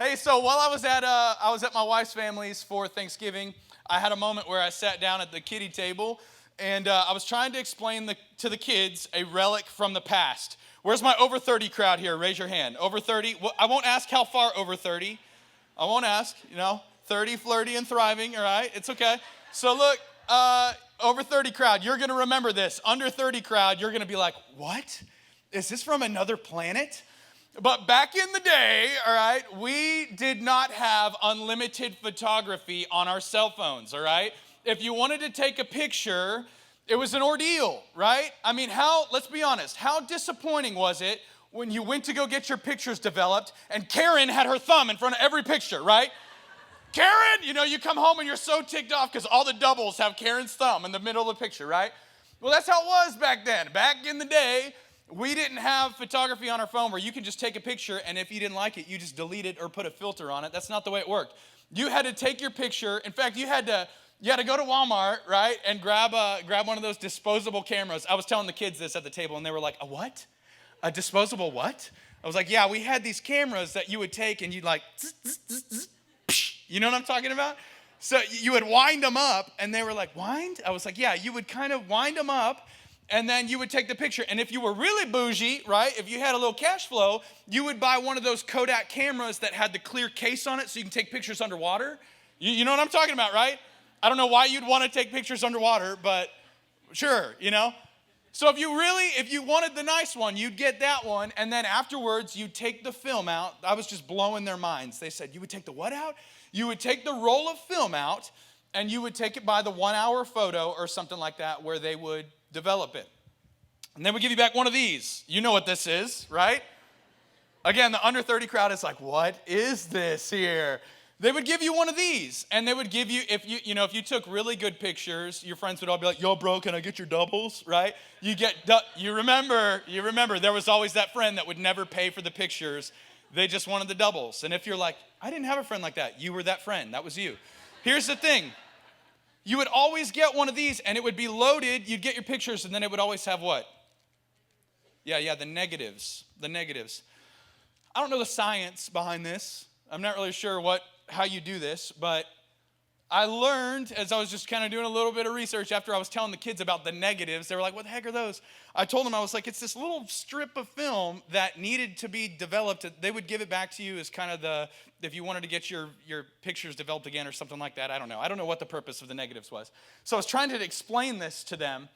Hey, so while I was at my wife's family's for Thanksgiving, I had a moment where I sat down at the kiddie table, and I was trying to explain to the kids a relic from the past. Where's my over 30 crowd here? Raise your hand. Over 30. Well, I won't ask how far over 30. I won't ask. 30, flirty, and thriving. All right, it's okay. So look, over 30 crowd, you're gonna remember this. Under 30 crowd, you're gonna be like, what? Is this from another planet? But back in the day, all right, we did not have unlimited photography on our cell phones, all right? If you wanted to take a picture, it was an ordeal, right? I mean, let's be honest, how disappointing was it when you went to go get your pictures developed and Karen had her thumb in front of every picture, right? Karen, you come home and you're so ticked off because all the doubles have Karen's thumb in the middle of the picture, right? Well, that's how it was back then. Back in the day, we didn't have photography on our phone where you can just take a picture and if you didn't like it, you just delete it or put a filter on it. That's not the way it worked. You had to take your picture. In fact, you had to go to Walmart, right, and grab one of those disposable cameras. I was telling the kids this at the table, and they were like, a what? A disposable what? I was like, yeah, we had these cameras that you would take and you'd like, zzz, zzz, zzz, zzz, psh. You know what I'm talking about? So you would wind them up, and they were like, wind? I was like, yeah, you would kind of wind them up, and then you would take the picture. And if you were really bougie, right, if you had a little cash flow, you would buy one of those Kodak cameras that had the clear case on it so you can take pictures underwater. You know what I'm talking about, right? I don't know why you'd want to take pictures underwater, but sure, So if you wanted the nice one, you'd get that one, and then afterwards, you'd take the film out. I was just blowing their minds. They said, you would take the what out? You would take the roll of film out, and you would take it by the 1 hour photo or something like that where they would develop it. And they would give you back one of these. You know what this is, right? Again, the under 30 crowd is like, what is this here? They would give you one of these, and they would give you, if you took really good pictures, your friends would all be like, yo, bro, can I get your doubles, right? You remember, there was always that friend that would never pay for the pictures. They just wanted the doubles. And if you're like, I didn't have a friend like that, you were that friend. That was you. Here's the thing. You would always get one of these, and it would be loaded. You'd get your pictures, and then it would always have what? Yeah, the negatives. The negatives. I don't know the science behind this. I'm not really sure how you do this, but I learned as I was just kind of doing a little bit of research after I was telling the kids about the negatives. They were like, what the heck are those? I told them, I was like, it's this little strip of film that needed to be developed. They would give it back to you as kind of if you wanted to get your pictures developed again or something like that. I don't know. I don't know what the purpose of the negatives was. So I was trying to explain this to them,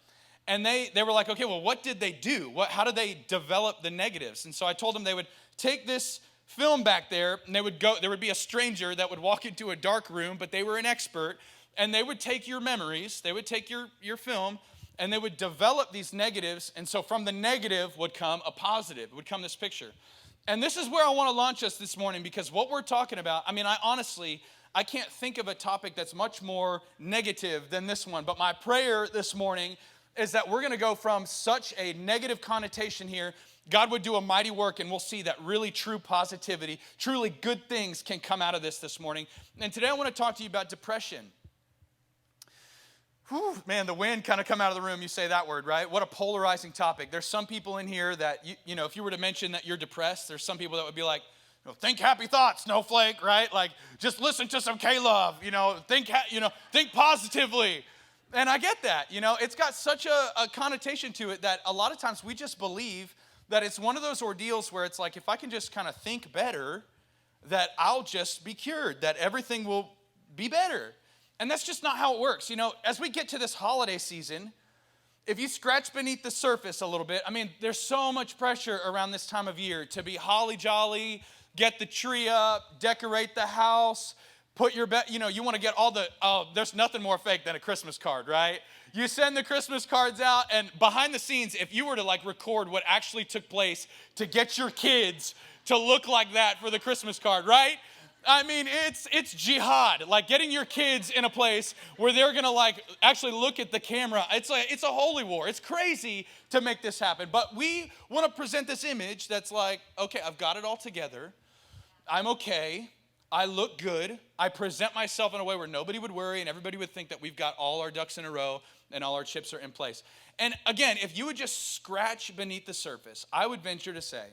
and they were like, okay, well, what did they do? How did they develop the negatives? And so I told them they would take this film back there, and there would be a stranger that would walk into a dark room, but they were an expert, and they would take your memories, they would take your film, and they would develop these negatives, and so from the negative would come a positive, would come this picture. And this is where I want to launch us this morning, because what we're talking about, I can't think of a topic that's much more negative than this one, but my prayer this morning is that we're going to go from such a negative connotation here, God would do a mighty work, and we'll see that really true positivity, truly good things can come out of this morning. And today I want to talk to you about depression. Whew, man, the wind kind of come out of the room. You say that word, right? What a polarizing topic. There's some people in here that, if you were to mention that you're depressed, there's some people that would be like, think happy thoughts, snowflake, right? Like, just listen to some K-Love, think positively. And I get that, it's got such a connotation to it that a lot of times we just believe that it's one of those ordeals where it's like, if I can just kind of think better, that I'll just be cured, that everything will be better. And that's just not how it works. As we get to this holiday season, if you scratch beneath the surface a little bit, there's so much pressure around this time of year to be holly jolly, get the tree up, decorate the house, put your you want to get there's nothing more fake than a Christmas card, right? You send the Christmas cards out, and behind the scenes, if you were to record what actually took place to get your kids to look like that for the Christmas card, right? It's jihad, getting your kids in a place where they're going to actually look at the camera. It's a holy war. It's crazy to make this happen. But we want to present this image that's like, okay, I've got it all together. I'm okay. I look good. I present myself in a way where nobody would worry and everybody would think that we've got all our ducks in a row and all our chips are in place. And again, if you would just scratch beneath the surface, I would venture to say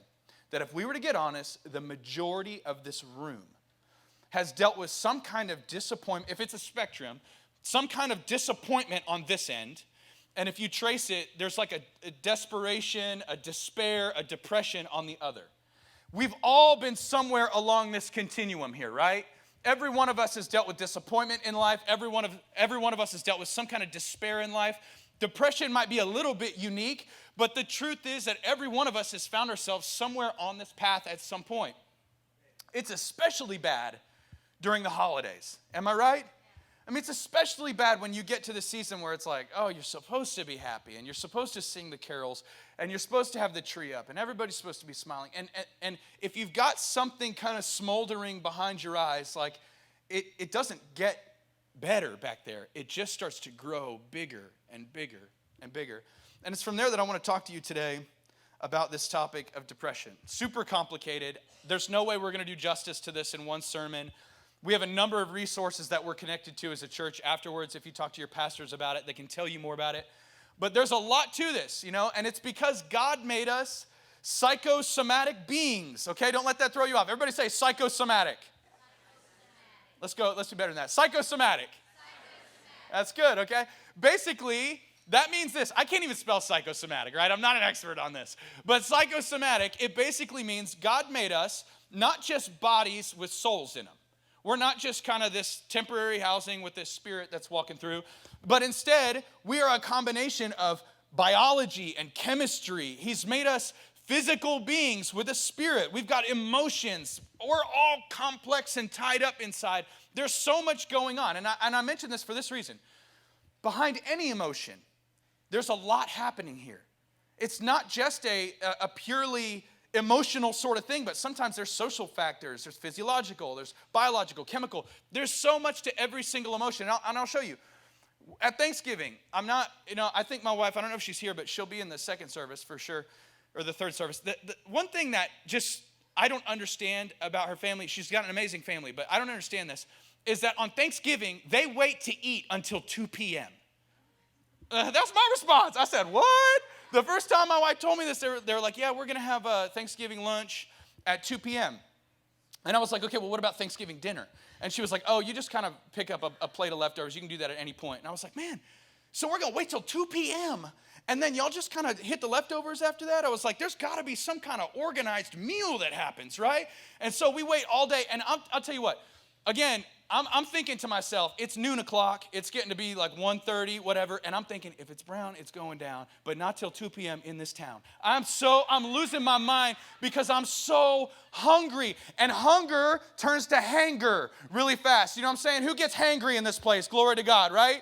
that if we were to get honest, the majority of this room has dealt with some kind of disappointment, if it's a spectrum, some kind of disappointment on this end. And if you trace it, there's like a desperation, a despair, a depression on the other. We've all been somewhere along this continuum here, right? Every one of us has dealt with disappointment in life. Every one of us has dealt with some kind of despair in life. Depression might be a little bit unique, but the truth is that every one of us has found ourselves somewhere on this path at some point. It's especially bad during the holidays. Am I right? I mean, it's especially bad when you get to the season where it's like, oh, you're supposed to be happy, and you're supposed to sing the carols, and you're supposed to have the tree up, and everybody's supposed to be smiling. And if you've got something kind of smoldering behind your eyes, like it doesn't get better back there. It just starts to grow bigger and bigger and bigger. And it's from there that I want to talk to you today about this topic of depression. Super complicated. There's no way we're going to do justice to this in one sermon. We have a number of resources that we're connected to as a church afterwards. If you talk to your pastors about it, they can tell you more about it. But there's a lot to this, and it's because God made us psychosomatic beings, okay? Don't let that throw you off. Everybody say psychosomatic. Let's go. Let's do better than that. Psychosomatic. That's good, okay? Basically, that means this. I can't even spell psychosomatic, right? I'm not an expert on this. But psychosomatic, it basically means God made us not just bodies with souls in them. We're not just kind of this temporary housing with this spirit that's walking through, but instead, we are a combination of biology and chemistry. He's made us physical beings with a spirit. We've got emotions. We're all complex and tied up inside. There's so much going on. And I mention this for this reason. Behind any emotion, there's a lot happening here. It's not just a purely emotional sort of thing, but sometimes there's social factors, there's physiological, there's biological, chemical. There's so much to every single emotion. And I'll show you. At Thanksgiving, I think my wife, I don't know if she's here, but she'll be in the second service for sure, or the third service. The one thing that just I don't understand about her family, she's got an amazing family, but I don't understand this, is that on Thanksgiving, they wait to eat until 2 p.m. That's my response. I said, what? The first time my wife told me this, they were like, yeah, we're going to have a Thanksgiving lunch at 2 p.m. And I was like, okay, well, what about Thanksgiving dinner? And she was like, oh, you just kind of pick up a plate of leftovers. You can do that at any point. And I was like, man, so we're going to wait till 2 p.m. and then y'all just kind of hit the leftovers after that? I was like, there's got to be some kind of organized meal that happens, right? And so we wait all day. And I'll tell you what, again, I'm thinking to myself, it's noon o'clock, it's getting to be like 1:30, whatever, and I'm thinking, if it's brown, it's going down, but not till 2 p.m. in this town. I'm losing my mind because I'm so hungry, and hunger turns to hanger really fast. You know what I'm saying? Who gets hangry in this place? Glory to God, right?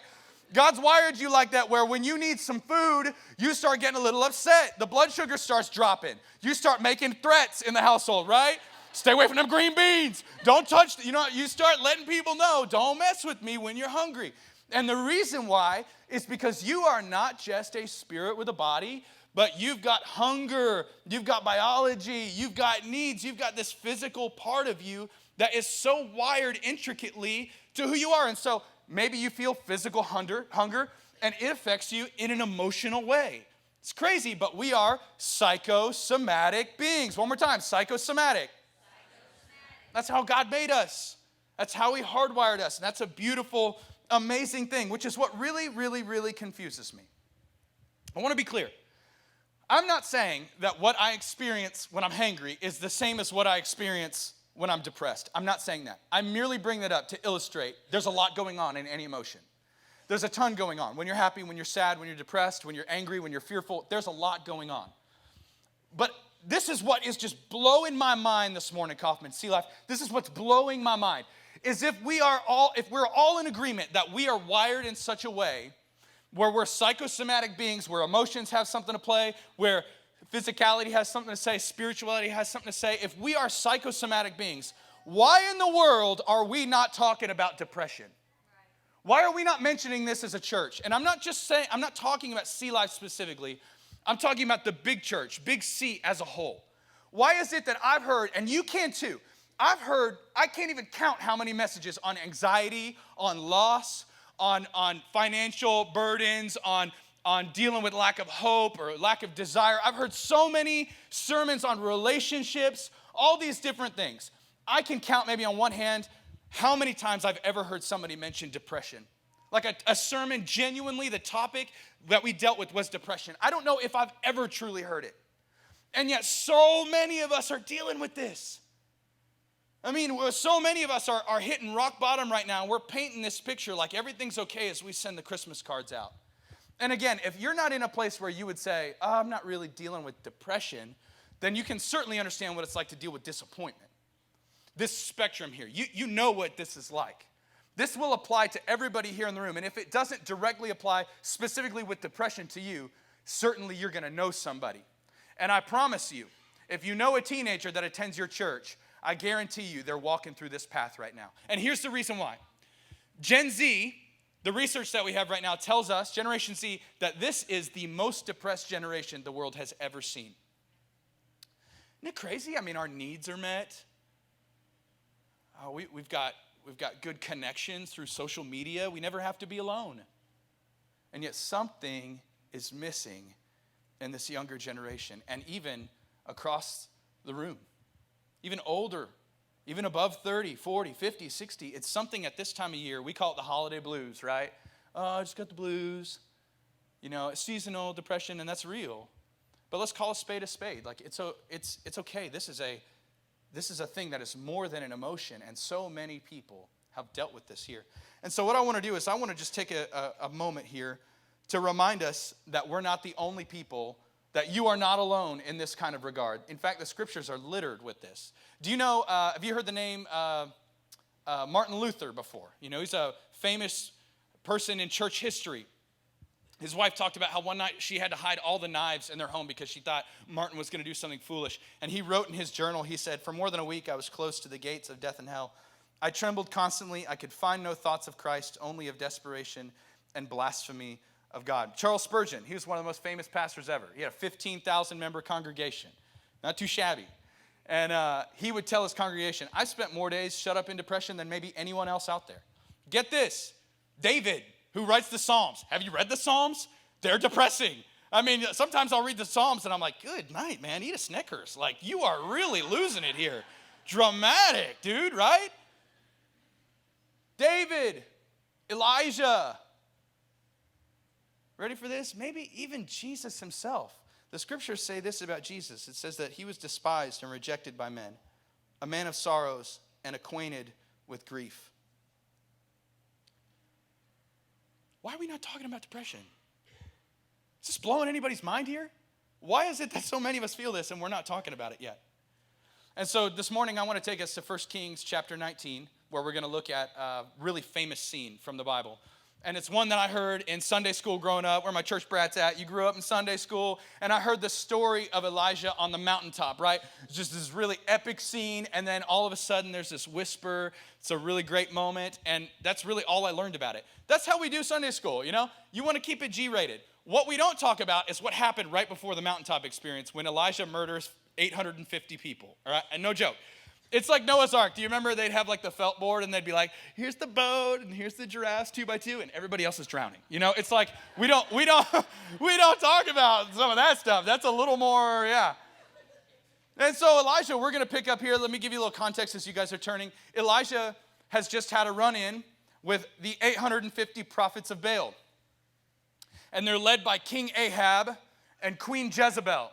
God's wired you like that, where when you need some food, you start getting a little upset. The blood sugar starts dropping. You start making threats in the household, right? Stay away from them green beans. Don't touch, you start letting people know, don't mess with me when you're hungry. And the reason why is because you are not just a spirit with a body, but you've got hunger, you've got biology, you've got needs, you've got this physical part of you that is so wired intricately to who you are. And so maybe you feel physical hunger, and it affects you in an emotional way. It's crazy, but we are psychosomatic beings. One more time, psychosomatic. That's how God made us. That's how he hardwired us. And that's a beautiful, amazing thing, which is what really, really, really confuses me. I want to be clear. I'm not saying that what I experience when I'm hangry is the same as what I experience when I'm depressed. I'm not saying that. I merely bring that up to illustrate there's a lot going on in any emotion. There's a ton going on. When you're happy, when you're sad, when you're depressed, when you're angry, when you're fearful, there's a lot going on. But this is what is just blowing my mind this morning, Kaufman, Sea Life. This is what's blowing my mind, is if we're all in agreement that we are wired in such a way where we're psychosomatic beings, where emotions have something to play, where physicality has something to say, spirituality has something to say. If we are psychosomatic beings, why in the world are we not talking about depression? Why are we not mentioning this as a church? And I'm not talking about Sea Life specifically. I'm talking about the big church, big C as a whole. Why is it that I've heard, and you can too, I can't even count how many messages on anxiety, on loss, on financial burdens, on dealing with lack of hope or lack of desire. I've heard so many sermons on relationships, all these different things. I can count maybe on one hand how many times I've ever heard somebody mention depression. Like a sermon, genuinely, the topic that we dealt with was depression. I don't know if I've ever truly heard it. And yet so many of us are dealing with this. I mean, so many of us are hitting rock bottom right now. We're painting this picture like everything's okay as we send the Christmas cards out. And again, if you're not in a place where you would say, oh, I'm not really dealing with depression, then you can certainly understand what it's like to deal with disappointment. This spectrum here, you know what this is like. This will apply to everybody here in the room. And if it doesn't directly apply specifically with depression to you, certainly you're going to know somebody. And I promise you, if you know a teenager that attends your church, I guarantee you they're walking through this path right now. And here's the reason why. Gen Z, the research that we have right now tells us, Generation Z, that this is the most depressed generation the world has ever seen. Isn't it crazy? I mean, our needs are met. We've got good connections through social media. We never have to be alone. And yet something is missing in this younger generation, and even across the room. Even older, even above 30, 40, 50, 60. It's something at this time of year. We call it the holiday blues, right? Oh, I just got the blues. You know, it's seasonal depression, and that's real. But let's call a spade a spade. Like, it's okay. This is a thing that is more than an emotion, and so many people have dealt with this here. And so what I want to do is I want to just take a moment here to remind us that we're not the only people, that you are not alone in this kind of regard. In fact, the scriptures are littered with this. Do you know, have you heard the name Martin Luther before? You know, he's a famous person in church history. His wife talked about how one night she had to hide all the knives in their home because she thought Martin was going to do something foolish. And he wrote in his journal, he said, "For more than a week, I was close to the gates of death and hell. I trembled constantly. I could find no thoughts of Christ, only of desperation and blasphemy of God." Charles Spurgeon, he was one of the most famous pastors ever. He had a 15,000 member congregation. Not too shabby. And he would tell his congregation, "I've spent more days shut up in depression than maybe anyone else out there." Get this, David, who writes the Psalms. Have you read the Psalms? They're depressing. I mean, sometimes I'll read the Psalms and I'm like, good night, man, eat a Snickers. Like, you are really losing it here. Dramatic, dude, right? David, Elijah. Ready for this? Maybe even Jesus himself. The scriptures say this about Jesus. It says that he was despised and rejected by men, a man of sorrows and acquainted with grief. Why are we not talking about depression? Is this blowing anybody's mind here? Why is it that so many of us feel this and we're not talking about it yet? And so this morning I want to take us to 1 Kings chapter 19, where we're going to look at a really famous scene from the Bible. And it's one that I heard in Sunday school growing up, where my church brat's at. You grew up in Sunday school, and I heard the story of Elijah on the mountaintop, right? It's just this really epic scene, and then all of a sudden there's this whisper. It's a really great moment, and that's really all I learned about it. That's how we do Sunday school, you know? You want to keep it G-rated. What we don't talk about is what happened right before the mountaintop experience when Elijah murders 850 people, all right? And no joke. It's like Noah's Ark. Do you remember they'd have like the felt board and they'd be like, here's the boat and here's the giraffes 2 by 2, and everybody else is drowning. You know, it's like we don't talk about some of that stuff. That's a little more, yeah. And so Elijah, we're going to pick up here. Let me give you a little context as you guys are turning. Elijah has just had a run-in with the 850 prophets of Baal. And they're led by King Ahab and Queen Jezebel.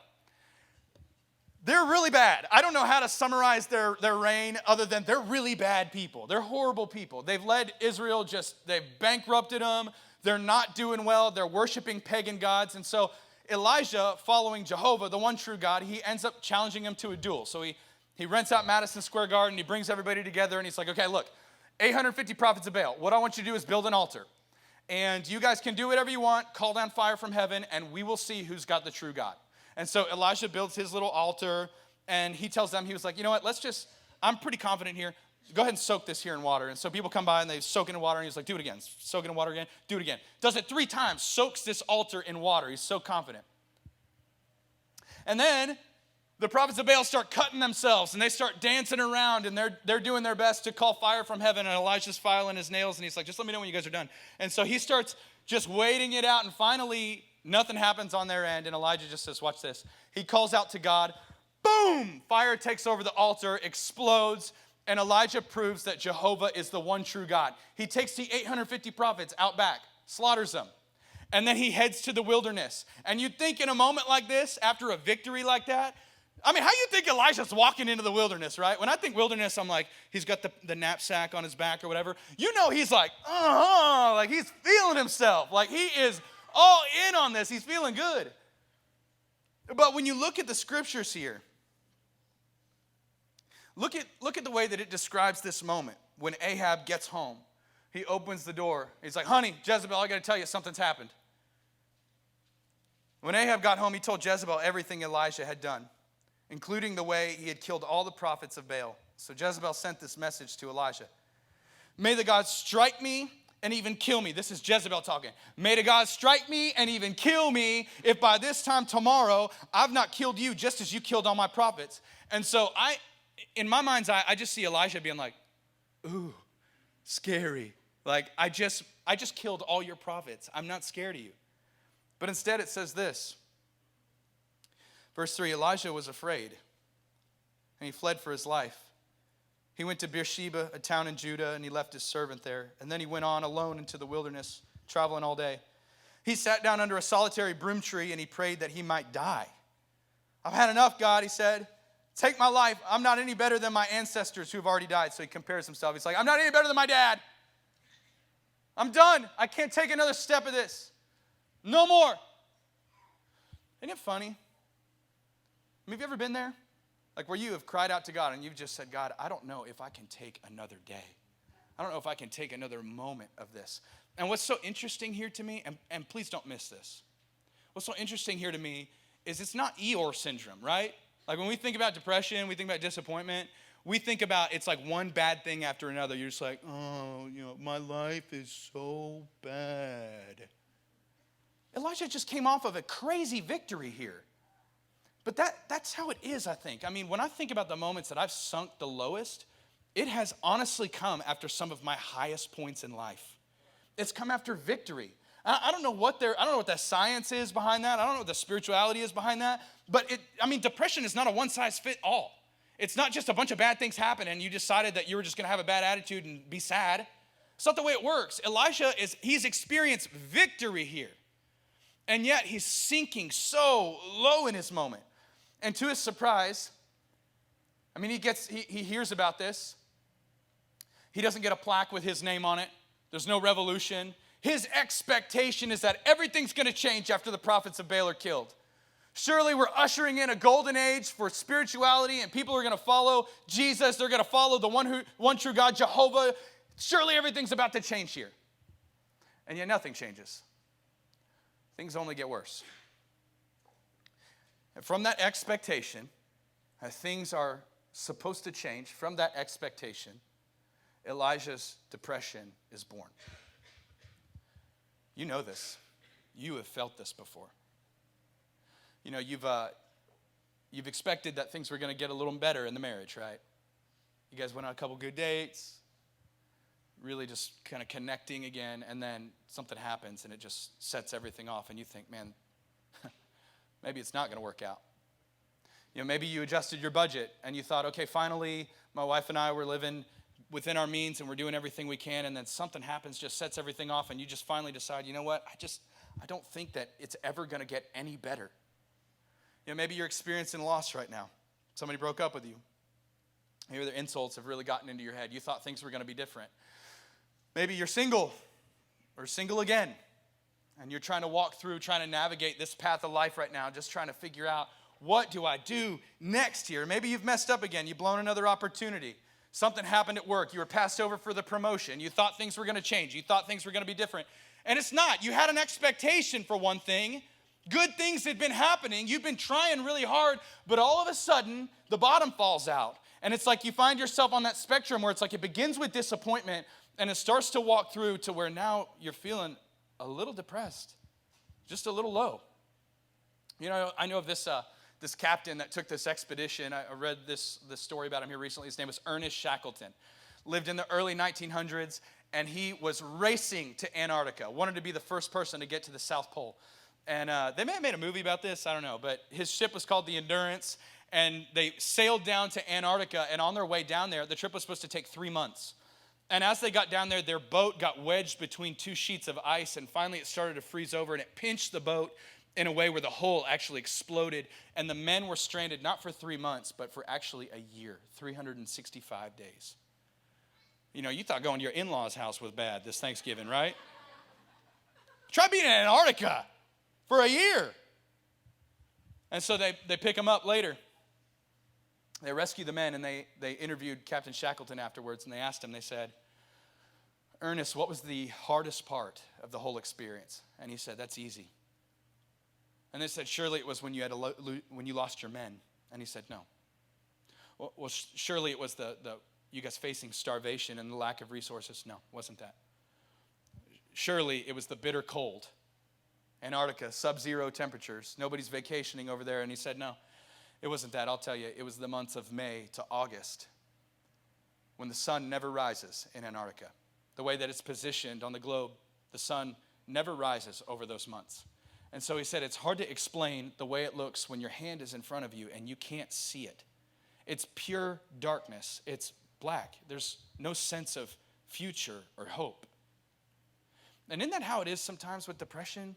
They're really bad. I don't know how to summarize their reign other than they're really bad people. They're horrible people. They've led Israel, they've bankrupted them. They're not doing well. They're worshiping pagan gods. And so Elijah, following Jehovah, the one true God, he ends up challenging him to a duel. So he rents out Madison Square Garden. He brings everybody together, and he's like, okay, look, 850 prophets of Baal. What I want you to do is build an altar. And you guys can do whatever you want, call down fire from heaven, and we will see who's got the true God. And so Elijah builds his little altar, and he tells them, he was like, you know what, I'm pretty confident here. Go ahead and soak this here in water. And so people come by, and they soak it in water, and he's like, do it again. Soak it in water again. Do it again. Does it 3 times, soaks this altar in water. He's so confident. And then the prophets of Baal start cutting themselves, and they start dancing around, and they're doing their best to call fire from heaven, and Elijah's filing his nails, and he's like, just let me know when you guys are done. And so he starts just waiting it out, and finally nothing happens on their end, and Elijah just says, watch this. He calls out to God. Boom! Fire takes over the altar, explodes. And Elijah proves that Jehovah is the one true God. He takes the 850 prophets out back, slaughters them. And then he heads to the wilderness. And you'd think in a moment like this, after a victory like that, I mean, how you think Elijah's walking into the wilderness, right? When I think wilderness, I'm like, he's got the knapsack on his back or whatever. You know he's like, like he's feeling himself. Like he is all in on this. He's feeling good. But when you look at the scriptures here, look at the way that it describes this moment when Ahab gets home. He opens the door. He's like, honey, Jezebel, I got to tell you, something's happened. When Ahab got home, he told Jezebel everything Elijah had done, including the way he had killed all the prophets of Baal. So Jezebel sent this message to Elijah. May the gods strike me and even kill me. This is Jezebel talking. May the gods strike me and even kill me if by this time tomorrow I've not killed you just as you killed all my prophets. And so in my mind's eye, I just see Elijah being like, ooh, scary. Like, I just killed all your prophets. I'm not scared of you. But instead it says this. Verse 3, Elijah was afraid, and he fled for his life. He went to Beersheba, a town in Judah, and he left his servant there. And then he went on alone into the wilderness, traveling all day. He sat down under a solitary broom tree, and he prayed that he might die. I've had enough, God, he said. Take my life. I'm not any better than my ancestors who have already died. So he compares himself. He's like, I'm not any better than my dad. I'm done. I can't take another step of this. No more. Isn't it funny? Have you ever been there? Like where you have cried out to God and you've just said, God, I don't know if I can take another day. I don't know if I can take another moment of this. And what's so interesting here to me, and please don't miss this. What's so interesting here to me is it's not Eeyore syndrome, right? Like when we think about depression, we think about disappointment, we think about it's like one bad thing after another. You're just like, oh, my life is so bad. Elijah just came off of a crazy victory here. But that's how it is, I think. I mean, when I think about the moments that I've sunk the lowest, it has honestly come after some of my highest points in life. It's come after victory. I don't know what the science is behind that. I don't know what the spirituality is behind that. But depression is not a one-size-fits-all. It's not just a bunch of bad things happen and you decided that you were just going to have a bad attitude and be sad. It's not the way it works. Elijah he's experienced victory here. And yet he's sinking so low in his moment. And to his surprise, he hears about this. He doesn't get a plaque with his name on it. There's no revolution. His expectation is that everything's going to change after the prophets of Baal are killed. Surely we're ushering in a golden age for spirituality and people are going to follow Jesus. They're going to follow the one true God, Jehovah. Surely everything's about to change here. And yet nothing changes. Things only get worse. And from that expectation, that things are supposed to change, from that expectation, Elijah's depression is born. You know this. You have felt this before. You've expected that things were going to get a little better in the marriage, right? You guys went on a couple good dates, really just kind of connecting again, and then something happens and it just sets everything off, and you think, man, maybe it's not going to work out. Maybe you adjusted your budget and you thought, okay, finally, my wife and I were living within our means and we're doing everything we can, and then something happens, just sets everything off, and you just finally decide, you know what, I don't think that it's ever going to get any better. Maybe you're experiencing loss right now. Somebody broke up with you. Maybe their insults have really gotten into your head. You thought things were going to be different. Maybe you're single or single again, and you're trying to navigate this path of life right now, just trying to figure out, what do I do next here? Maybe you've messed up again. You've blown another opportunity. Something happened at work. You were passed over for the promotion. You thought things were going to change. You thought things were going to be different. And it's not. You had an expectation for one thing. Good things had been happening. You've been trying really hard, but all of a sudden, the bottom falls out. And it's like you find yourself on that spectrum where it's like it begins with disappointment and it starts to walk through to where now you're feeling a little depressed, just a little low. I know of this captain that took this expedition. I read this story about him here recently. His name was Ernest Shackleton. Lived in the early 1900s, and he was racing to Antarctica, wanted to be the first person to get to the South Pole. And they may have made a movie about this, I don't know, but his ship was called the Endurance, And they sailed down to Antarctica, and on their way down there, the trip was supposed to take 3 months. And as they got down there, their boat got wedged between 2 sheets of ice, and finally it started to freeze over, and it pinched the boat in a way where the hull actually exploded, and the men were stranded not for 3 months, but for actually a year, 365 days. You know, you thought going to your in-laws' house was bad this Thanksgiving, right? Try being in Antarctica for a year. And so they pick them up later. They rescue the men, and they interviewed Captain Shackleton afterwards, and they asked him, they said, Ernest, what was the hardest part of the whole experience? And he said, that's easy. And they said, surely it was when you lost your men. And he said, no. Well, surely it was the you guys facing starvation and the lack of resources. No, it wasn't that. Surely it was the bitter cold. Antarctica, sub-zero temperatures. Nobody's vacationing over there. And he said, no, it wasn't that. I'll tell you, it was the months of May to August when the sun never rises in Antarctica. The way that it's positioned on the globe, the sun never rises over those months. And so he said, it's hard to explain the way it looks when your hand is in front of you and you can't see it. It's pure darkness. It's black. There's no sense of future or hope. And isn't that how it is sometimes with depression?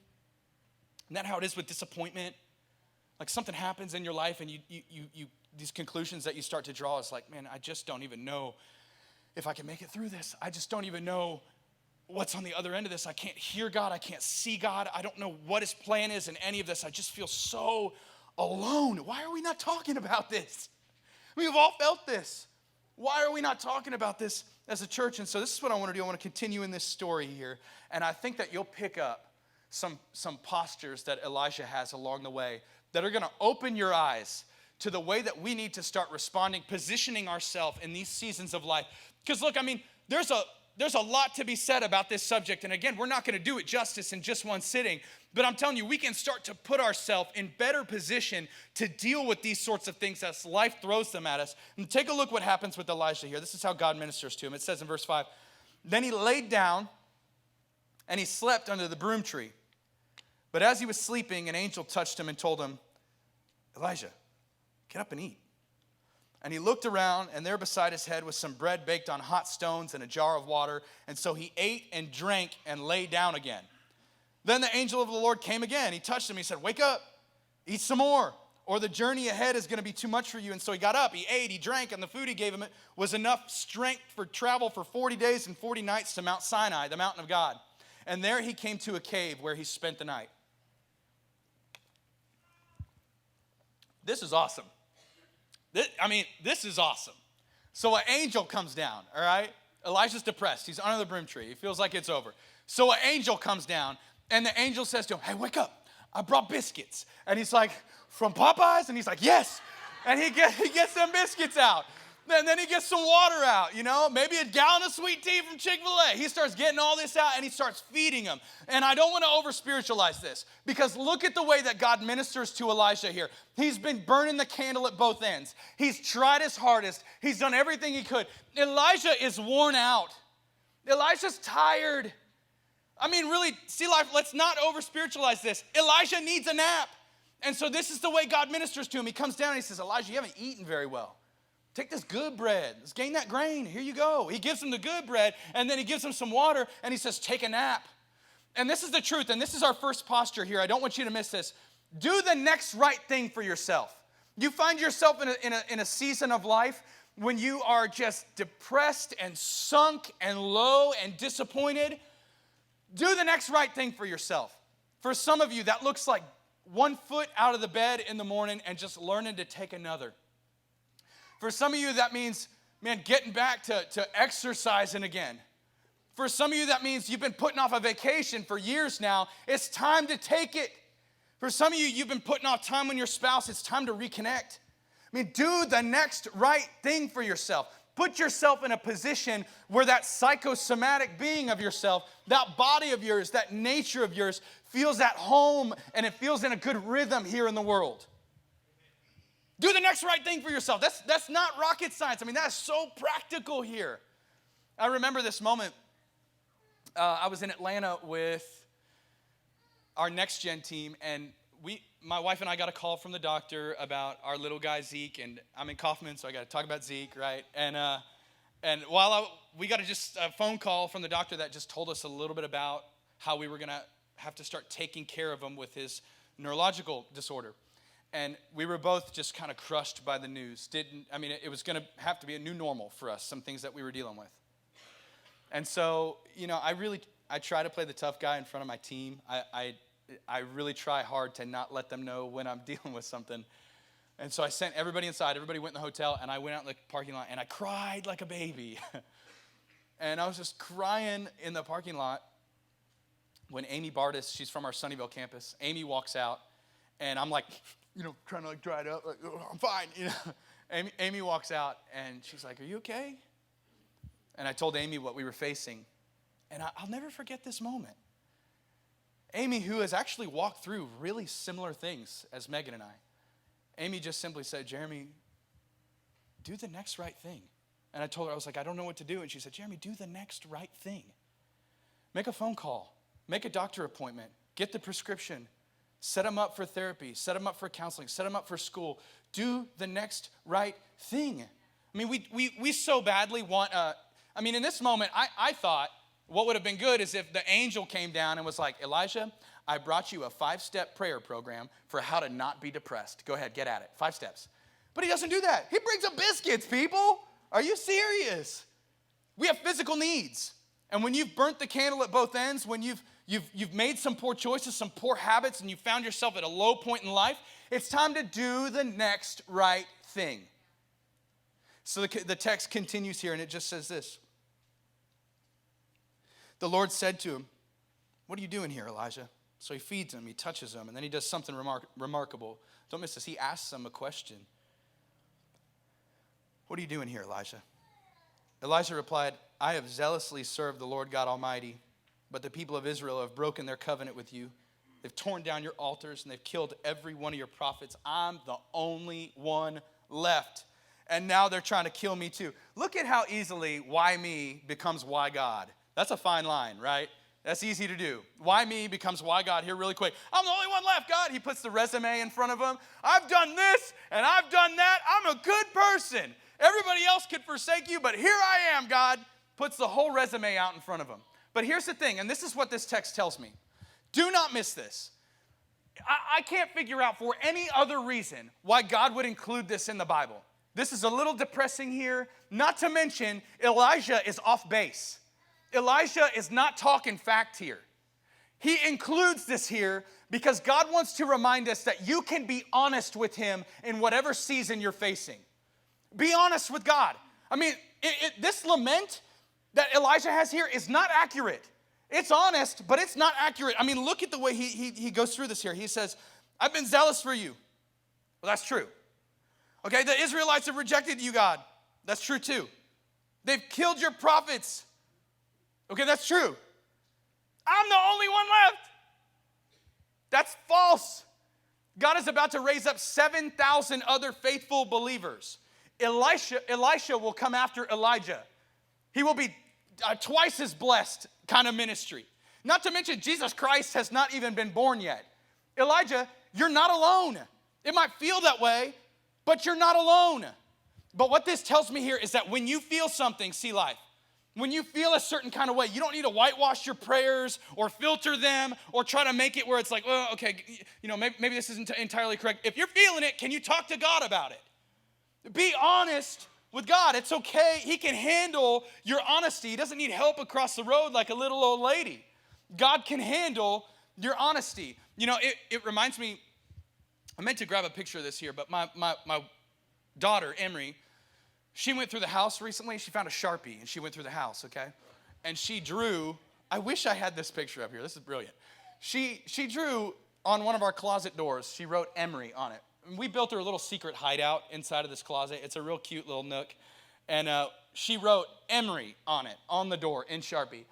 Isn't that how it is with disappointment? Like something happens in your life and you these conclusions that you start to draw is like, man, I just don't even know if I can make it through this. I just don't even know what's on the other end of this. I can't hear God. I can't see God. I don't know what his plan is in any of this. I just feel so alone. Why are we not talking about this? We've all felt this. Why are we not talking about this as a church? And so this is what I want to do. I want to continue in this story here. And I think that you'll pick up some postures that Elijah has along the way that are going to open your eyes to the way that we need to start responding, positioning ourselves in these seasons of life. Because look, I mean, there's a lot to be said about this subject. And again, we're not going to do it justice in just one sitting. But I'm telling you, we can start to put ourselves in better position to deal with these sorts of things as life throws them at us. And take a look what happens with Elijah here. This is how God ministers to him. It says in verse 5, then he laid down and he slept under the broom tree. But as he was sleeping, an angel touched him and told him, Elijah, get up and eat. And he looked around, and there beside his head was some bread baked on hot stones and a jar of water. And so he ate and drank and lay down again. Then the angel of the Lord came again. He touched him. He said, wake up, eat some more, or the journey ahead is going to be too much for you. And so he got up, he ate, he drank, and the food he gave him was enough strength for travel for 40 days and 40 nights to Mount Sinai, the mountain of God. And there he came to a cave where he spent the night. This is awesome. This is awesome. So an angel comes down, all right? Elijah's depressed. He's under the broom tree. He feels like it's over. So an angel comes down, and the angel says to him, hey, wake up. I brought biscuits. And he's like, from Popeyes? And he's like, yes. And he gets them biscuits out. And then he gets some water out, you know, maybe a gallon of sweet tea from Chick-fil-A. He starts getting all this out, and he starts feeding them. And I don't want to over-spiritualize this, because look at the way that God ministers to Elijah here. He's been burning the candle at both ends. He's tried his hardest. He's done everything he could. Elijah is worn out. Elijah's tired. I mean, really, see, life, let's not over-spiritualize this. Elijah needs a nap. And so this is the way God ministers to him. He comes down and he says, Elijah, you haven't eaten very well. Take this good bread. Let's gain that grain. Here you go. He gives him the good bread, and then he gives him some water, and he says, take a nap. And this is the truth, and this is our first posture here. I don't want you to miss this. Do the next right thing for yourself. You find yourself in a season of life when you are just depressed and sunk and low and disappointed. Do the next right thing for yourself. For some of you, that looks like 1 foot out of the bed in the morning and just learning to take another. For some of you, that means, man, getting back to exercising again. For some of you, that means you've been putting off a vacation for years now. It's time to take it. For some of you, you've been putting off time with your spouse. It's time to reconnect. I mean, do the next right thing for yourself. Put yourself in a position where that psychosomatic being of yourself, that body of yours, that nature of yours, feels at home and it feels in a good rhythm here in the world. Do the next right thing for yourself. That's not rocket science. I mean, that's so practical here. I remember this moment. I was in Atlanta with our next gen team, and my wife and I got a call from the doctor about our little guy Zeke, and I'm in Kaufman, so I got to talk about Zeke, right? And we got a phone call from the doctor that just told us a little bit about how we were gonna have to start taking care of him with his neurological disorder. And we were both just kind of crushed by the news. It was gonna have to be a new normal for us, some things that we were dealing with. And so, I try to play the tough guy in front of my team. I really try hard to not let them know when I'm dealing with something. And so I sent everybody inside. Everybody went in the hotel, and I went out in the parking lot, and I cried like a baby. And I was just crying in the parking lot when Amy Bardis, she's from our Sunnyvale campus, Amy walks out, and I'm like, trying to dry it up, like, oh, I'm fine, Amy walks out, and she's like, are you okay? And I told Amy what we were facing. And I'll never forget this moment. Amy, who has actually walked through really similar things as Megan and I, Amy just simply said, Jeremy, do the next right thing. And I told her, I was like, I don't know what to do. And she said, Jeremy, do the next right thing. Make a phone call. Make a doctor appointment. Get the prescription. Set them up for therapy. Set them up for counseling. Set them up for school. Do the next right thing. We so badly want in this moment, I thought, what would have been good is if the angel came down and was like, Elijah, I brought you a 5-step prayer program for how to not be depressed. Go ahead, get at it. 5 steps. But he doesn't do that. He brings up biscuits, people. Are you serious? We have physical needs. And when you've burnt the candle at both ends, when you've made some poor choices, some poor habits, and you found yourself at a low point in life, it's time to do the next right thing. So the text continues here, and it just says this. The Lord said to him, what are you doing here, Elijah? So he feeds him, he touches him, and then he does something remarkable. Don't miss this. He asks him a question. What are you doing here, Elijah? Elijah replied, I have zealously served the Lord God Almighty, but the people of Israel have broken their covenant with you. They've torn down your altars, and they've killed every one of your prophets. I'm the only one left. And now they're trying to kill me too. Look at how easily why me becomes why God. That's a fine line, right? That's easy to do. Why me becomes why God here really quick. I'm the only one left, God. He puts the resume in front of him. I've done this and I've done that. I'm a good person. Everybody else could forsake you, but here I am, God. Puts the whole resume out in front of him. But here's the thing, and this is what this text tells me. Do not miss this. I can't figure out for any other reason why God would include this in the Bible. This is a little depressing here. Not to mention, Elijah is off base. Elijah is not talking fact here. He includes this here because God wants to remind us that you can be honest with him in whatever season you're facing. Be honest with God. This lament that Elijah has here is not accurate. It's honest, but it's not accurate. Look at the way he goes through this here. He says, I've been zealous for you. Well, that's true. Okay, the Israelites have rejected you, God. That's true too. They've killed your prophets. Okay, that's true. I'm the only one left. That's false. God is about to raise up 7,000 other faithful believers. Elisha will come after Elijah. He will be twice as blessed kind of ministry. Not to mention Jesus Christ has not even been born yet. Elijah, you're not alone. It might feel that way, but you're not alone. But what this tells me here is that when you feel something, see life. When you feel a certain kind of way, you don't need to whitewash your prayers or filter them or try to make it where it's like, well, okay, maybe this isn't entirely correct. If you're feeling it, can you talk to God about it? Be honest with God. It's okay. He can handle your honesty. He doesn't need help across the road like a little old lady. God can handle your honesty. It reminds me, I meant to grab a picture of this here, but my daughter, Emery, she went through the house recently. She found a Sharpie, and she went through the house, okay? And she drew, I wish I had this picture up here. This is brilliant. She drew on one of our closet doors, she wrote Emery on it. And we built her a little secret hideout inside of this closet. It's a real cute little nook. And she wrote Emery on it, on the door in Sharpie.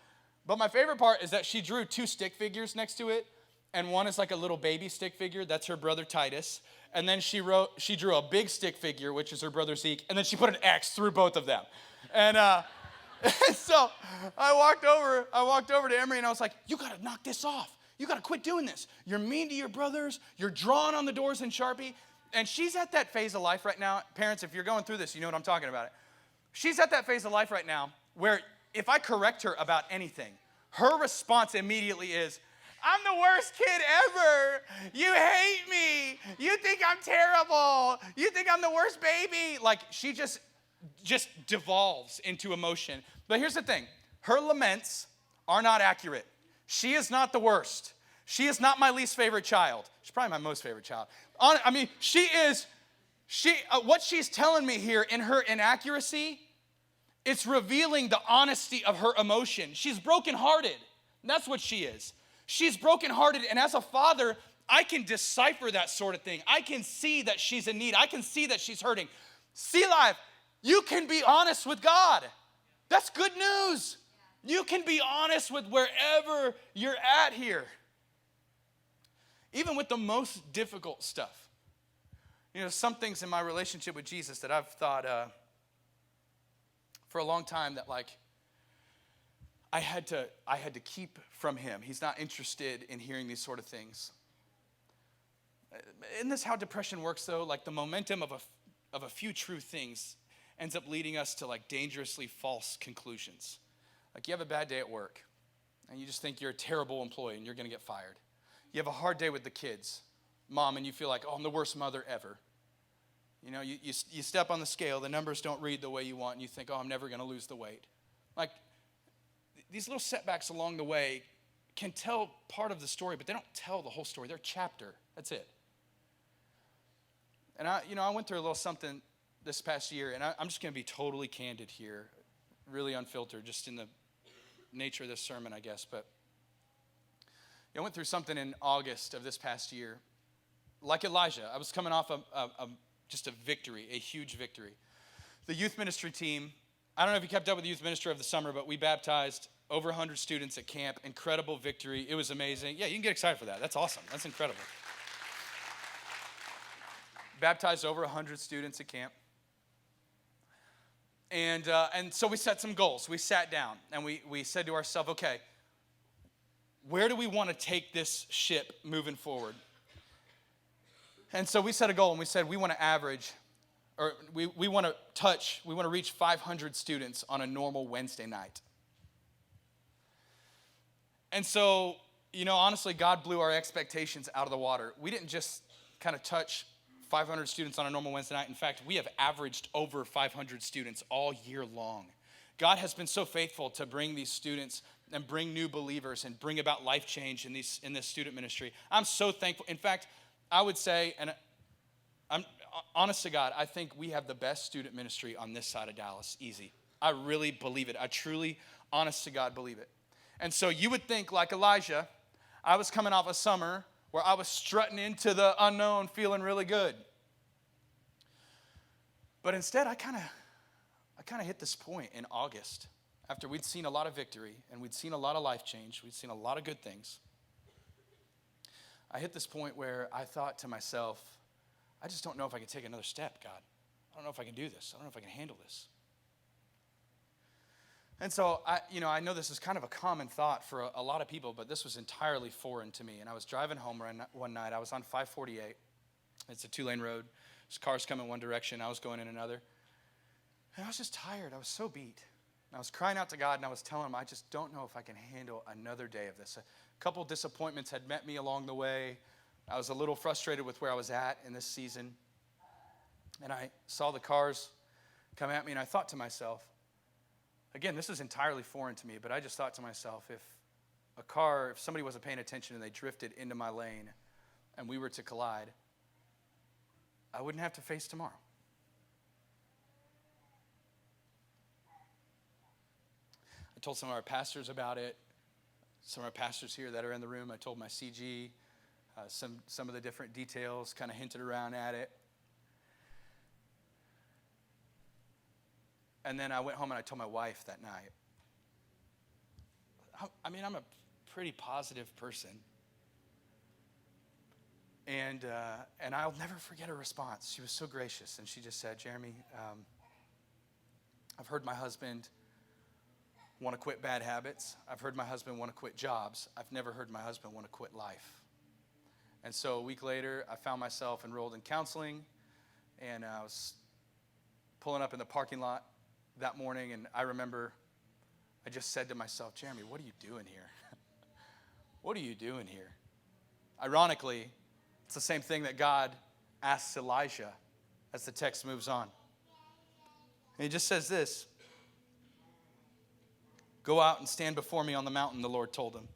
But my favorite part is that she drew 2 stick figures next to it. And one is like a little baby stick figure. That's her brother Titus. And then she drew a big stick figure, which is her brother Zeke. And then she put an X through both of them. And so I walked over to Emery and I was like, you got to knock this off. You got to quit doing this. You're mean to your brothers. You're drawing on the doors in Sharpie. And she's at that phase of life right now. Parents, if you're going through this, you know what I'm talking about. She's at that phase of life right now where if I correct her about anything, her response immediately is, I'm the worst kid ever. You hate me. You think I'm terrible. You think I'm the worst baby. Like she just devolves into emotion. But here's the thing. Her laments are not accurate. She is not the worst. She is not my least favorite child. She's probably my most favorite child. I mean, what she's telling me here in her inaccuracy, it's revealing the honesty of her emotion. She's brokenhearted. That's what she is. She's brokenhearted, and as a father, I can decipher that sort of thing. I can see that she's in need. I can see that she's hurting. See Life, you can be honest with God. That's good news. You can be honest with wherever you're at here. Even with the most difficult stuff. You know, some things in my relationship with Jesus that I've thought for a long time that like I had to keep from him. He's not interested in hearing these sort of things. Isn't this how depression works though? Like the momentum of a few true things ends up leading us to like dangerously false conclusions. Like you have a bad day at work and you just think you're a terrible employee and you're going to get fired. You have a hard day with the kids, mom, and you feel like, oh, I'm the worst mother ever. You know, you step on the scale, the numbers don't read the way you want, and you think, oh, I'm never going to lose the weight. Like, these little setbacks along the way can tell part of the story, but they don't tell the whole story. They're a chapter. That's it. And I went through a little something this past year, and I'm just going to be totally candid here, really unfiltered, just in the nature of this sermon, I guess, but I went through something in August of this past year. Like Elijah, I was coming off just a victory, a huge victory. The youth ministry team, I don't know if you kept up with the youth ministry of the summer, but we baptized over 100 students at camp. Incredible victory. It was amazing. Yeah, you can get excited for that. That's awesome. That's incredible. Baptized over 100 students at camp. And so we set some goals. We sat down and we said to ourselves, okay, where do we want to take this ship moving forward? And so we set a goal and we said we want to average, or we want to reach 500 students on a normal Wednesday night. And so, honestly, God blew our expectations out of the water. We didn't just kind of touch 500 students on a normal Wednesday night. In fact, we have averaged over 500 students all year long. God has been so faithful to bring these students and bring new believers and bring about life change in this student ministry. I'm so thankful. In fact, I would say, and I'm honest to God, I think we have the best student ministry on this side of Dallas, easy. I really believe it. I truly, honest to God, believe it. And so you would think, like Elijah, I was coming off a summer where I was strutting into the unknown, feeling really good. But instead, I kind of hit this point in August after we'd seen a lot of victory and we'd seen a lot of life change. We'd seen a lot of good things. I hit this point where I thought to myself, I just don't know if I can take another step, God. I don't know if I can do this. I don't know if I can handle this. And so, I know this is kind of a common thought for a lot of people, but this was entirely foreign to me. And I was driving home one night. I was on 548. It's a 2-lane road. There's cars coming one direction. I was going in another. And I was just tired. I was so beat. And I was crying out to God, and I was telling him, I just don't know if I can handle another day of this. A couple disappointments had met me along the way. I was a little frustrated with where I was at in this season. And I saw the cars come at me, and I thought to myself, again, this is entirely foreign to me, but I just thought to myself, if somebody wasn't paying attention and they drifted into my lane and we were to collide, I wouldn't have to face tomorrow. I told some of our pastors about it, some of our pastors here that are in the room. I told my CG some of the different details, kind of hinted around at it. And then I went home and I told my wife that night. I'm a pretty positive person. And I'll never forget her response. She was so gracious. And she just said, Jeremy, I've heard my husband want to quit bad habits. I've heard my husband want to quit jobs. I've never heard my husband want to quit life. And so a week later, I found myself enrolled in counseling, and I was pulling up in the parking lot that morning, and I remember I just said to myself, Jeremy, what are you doing here? What are you doing here? Ironically, it's the same thing that God asks Elijah as the text moves on. And he just says this, go out and stand before me on the mountain, the Lord told him.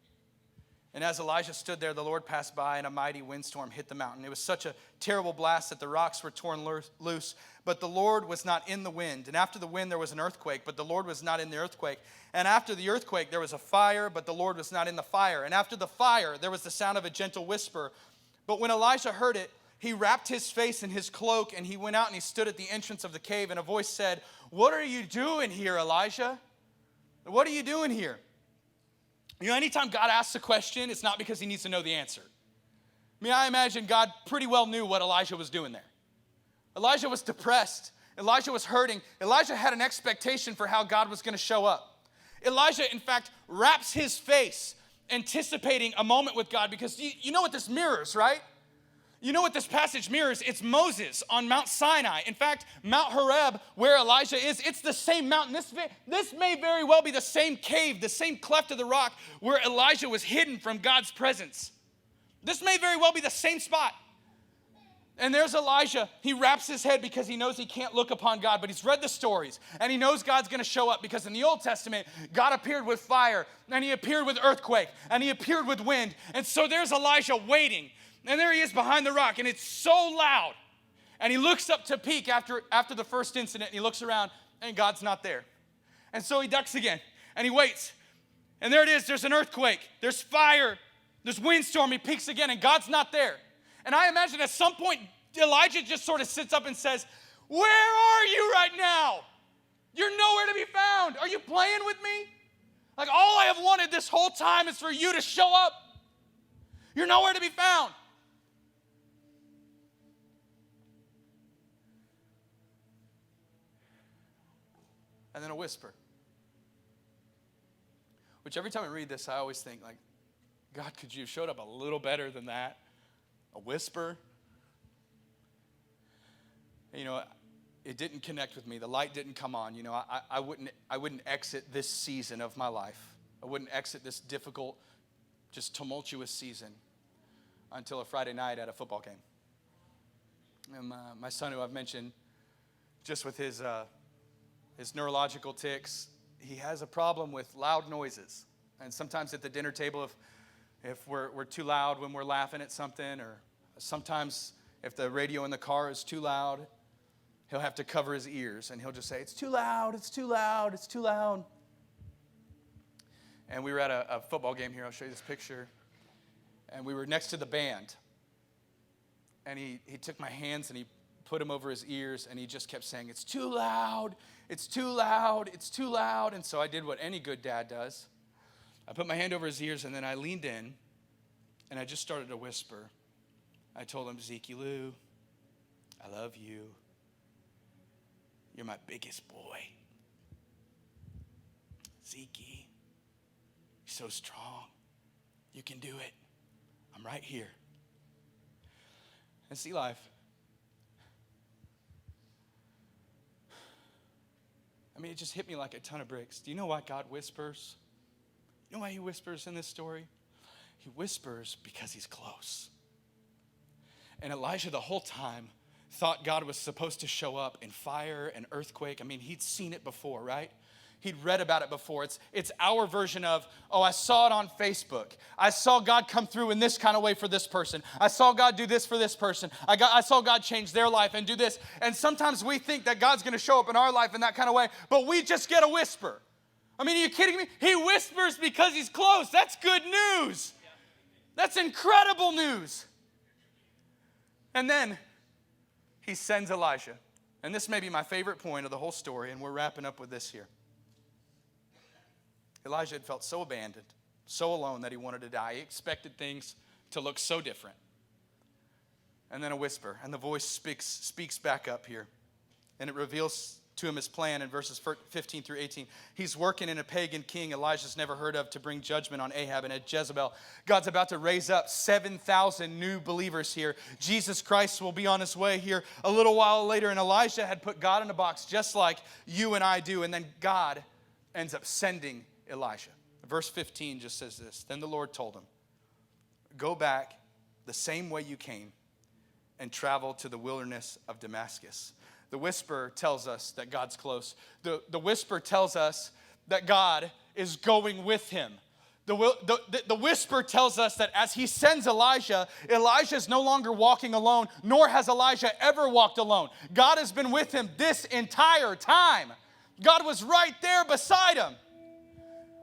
And as Elijah stood there, the Lord passed by, and a mighty windstorm hit the mountain. It was such a terrible blast that the rocks were torn loose, but the Lord was not in the wind. And after the wind, there was an earthquake, but the Lord was not in the earthquake. And after the earthquake, there was a fire, but the Lord was not in the fire. And after the fire, there was the sound of a gentle whisper. But when Elijah heard it, he wrapped his face in his cloak, and he went out and he stood at the entrance of the cave. And a voice said, what are you doing here, Elijah? What are you doing here? You know, anytime God asks a question, it's not because he needs to know the answer. I mean, I imagine God pretty well knew what Elijah was doing there. Elijah was depressed. Elijah was hurting. Elijah had an expectation for how God was going to show up. Elijah, in fact, wraps his face, anticipating a moment with God, because you know what this mirrors, right? You know what this passage mirrors? It's Moses on Mount Sinai. In fact, Mount Horeb, where Elijah is, it's the same mountain. This may very well be the same cave, the same cleft of the rock where Elijah was hidden from God's presence. This may very well be the same spot. And there's Elijah. He wraps his head because he knows he can't look upon God, but he's read the stories, and he knows God's going to show up, because in the Old Testament, God appeared with fire, and he appeared with earthquake, and he appeared with wind. And so there's Elijah waiting. And there he is behind the rock, and it's so loud. And he looks up to peek after the first incident, and he looks around, and God's not there. And so he ducks again, and he waits. And there it is. There's an earthquake. There's fire. There's windstorm. He peeks again, and God's not there. And I imagine at some point, Elijah just sort of sits up and says, where are you right now? You're nowhere to be found. Are you playing with me? Like, all I have wanted this whole time is for you to show up. You're nowhere to be found. And then a whisper. Which every time I read this, I always think, like, God, could you have showed up a little better than that? A whisper? You know, it didn't connect with me. The light didn't come on. You know, I wouldn't exit this season of my life. I wouldn't exit this difficult, just tumultuous season until a Friday night at a football game. And my son, who I've mentioned, just with his neurological tics, he has a problem with loud noises. And sometimes at the dinner table, if we're too loud when we're laughing at something, or sometimes if the radio in the car is too loud, he'll have to cover his ears, and he'll just say, it's too loud, it's too loud, it's too loud. And we were at a football game here. I'll show you this picture. And we were next to the band. And he took my hands and he put them over his ears, and he just kept saying, it's too loud, it's too loud, it's too loud. And so I did what any good dad does. I put my hand over his ears, and then I leaned in, and I just started to whisper. I told him, Zeke Lou, I love you. You're my biggest boy. Zeke, you're so strong. You can do it. I'm right here. And see, life, I mean, it just hit me like a ton of bricks. Do you know why God whispers? You know why he whispers in this story? He whispers because he's close. And Elijah the whole time thought God was supposed to show up in fire and earthquake. I mean, he'd seen it before, right? He'd read about it before. It's our version of, oh, I saw it on Facebook. I saw God come through in this kind of way for this person. I saw God do this for this person. I saw God change their life and do this. And sometimes we think that God's going to show up in our life in that kind of way, but we just get a whisper. I mean, are you kidding me? He whispers because he's close. That's good news. That's incredible news. And then he sends Elijah. And this may be my favorite point of the whole story, and we're wrapping up with this here. Elijah had felt so abandoned, so alone that he wanted to die. He expected things to look so different. And then a whisper, and the voice speaks back up here. And it reveals to him his plan in verses 15 through 18. He's working in a pagan king Elijah's never heard of to bring judgment on Ahab and Jezebel. God's about to raise up 7,000 new believers here. Jesus Christ will be on his way here a little while later. And Elijah had put God in a box just like you and I do. And then God ends up sending Elijah. Verse 15 just says this. Then the Lord told him, go back the same way you came and travel to the wilderness of Damascus. The whisper tells us that God's close. The whisper tells us that God is going with him. The whisper tells us that as he sends Elijah, Elijah is no longer walking alone, nor has Elijah ever walked alone. God has been with him this entire time. God was right there beside him.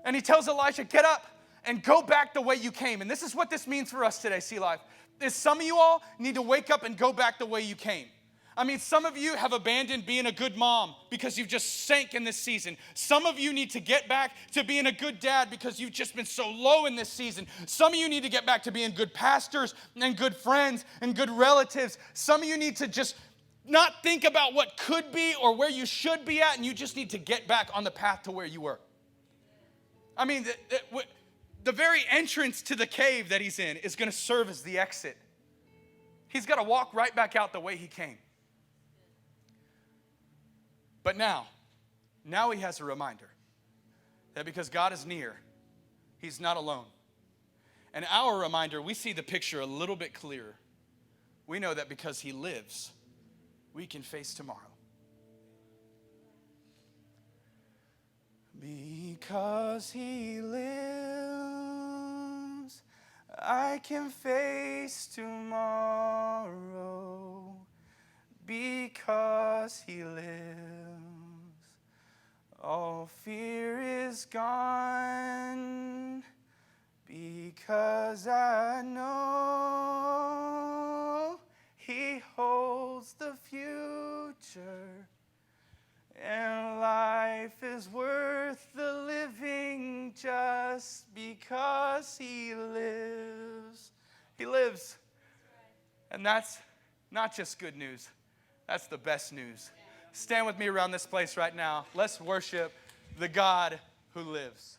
And he tells Elijah, get up and go back the way you came. And this is what this means for us today, Sea Life. Is some of you all need to wake up and go back the way you came. I mean, some of you have abandoned being a good mom because you've just sank in this season. Some of you need to get back to being a good dad because you've just been so low in this season. Some of you need to get back to being good pastors and good friends and good relatives. Some of you need to just not think about what could be or where you should be at, and you just need to get back on the path to where you were. I mean, the very entrance to the cave that he's in is going to serve as the exit. He's got to walk right back out the way he came. But now he has a reminder that because God is near, he's not alone. And our reminder, we see the picture a little bit clearer. We know that because he lives, we can face tomorrow. Because he lives, I can face tomorrow. Because he lives, all fear is gone. Because I know he holds the future. And life is worth the living just because he lives. He lives. And that's not just good news. That's the best news. Stand with me around this place right now. Let's worship the God who lives.